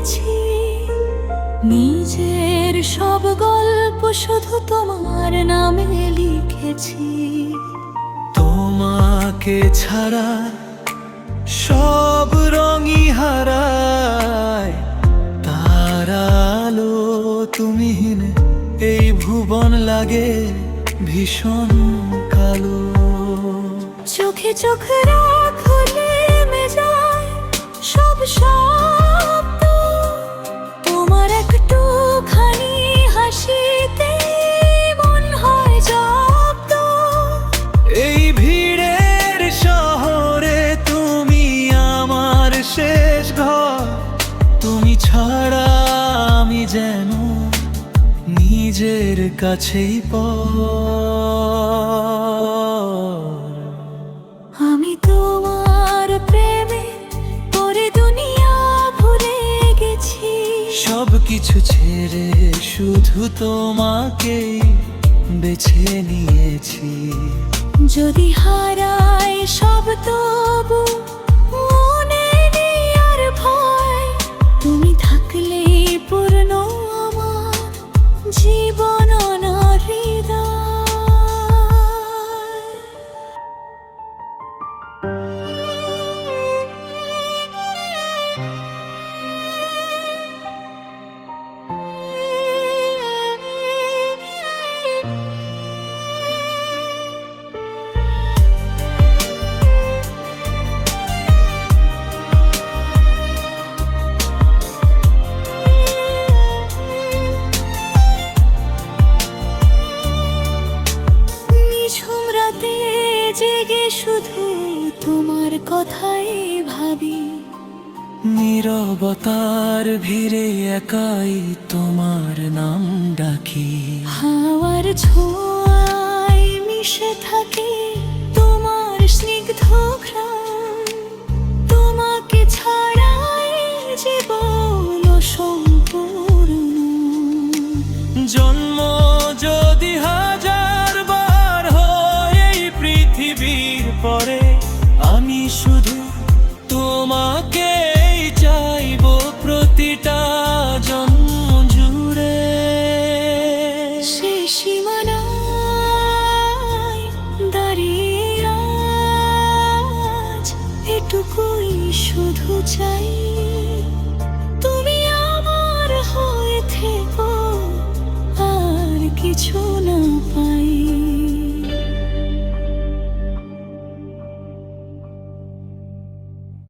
গেছি। নিজের সব গল্প শুধু তোমার নামে লিখেছি। তোমাকে ছাড়া সব রঙই হারায়, তারা আলো তুমিহীন এই ভুবন লাগে ভীষণ কালো। চোখে চোখ রাখলে মে যায় সব শব্দ, তোমার একটুখানি হাসিতে মন হয় জব্দ। এই ভিড়ের শহরে তুমি আমার শেষ ঘর, তুমি ছাড়া আমি যেন নিজের কাছেই পর। আমি তোমার প্রেমে পরে দুনিয়া ভুলে গেছি। সব কিছু ছেড়ে শুধু তোমাকেই বেছে নিয়েছি। যদি হারাই সব তবু মনে নেই আর ভয়, তুমি থাকলেই পূর্ণ আমার জীবন অনার হৃদয়। নিঝুম রাতে জেগে শুধু তোমার কথাই ভাবি। নীরবতার ভিড়ে একাই তোমার নাম ডাকি। হাওয়ার ছোঁয়ায় মিশে থাকে তোমার স্নিগ্ধ ঘ্রাণ, তোমাকে ছাড়াই জীবন অসম্পূর্ণ। জন্ম যদি হাজার বার হয় এই পৃথিবীর পরে, আমি শুধু তোমাকেই চাইবো প্রতিটা জন্ম জুড়ে। সে সীমানায় দাঁড়িয়ে আজ এটুকুই শুধু চাই, তুমি আমার হয়ে থেকো আর কিছু না পাই।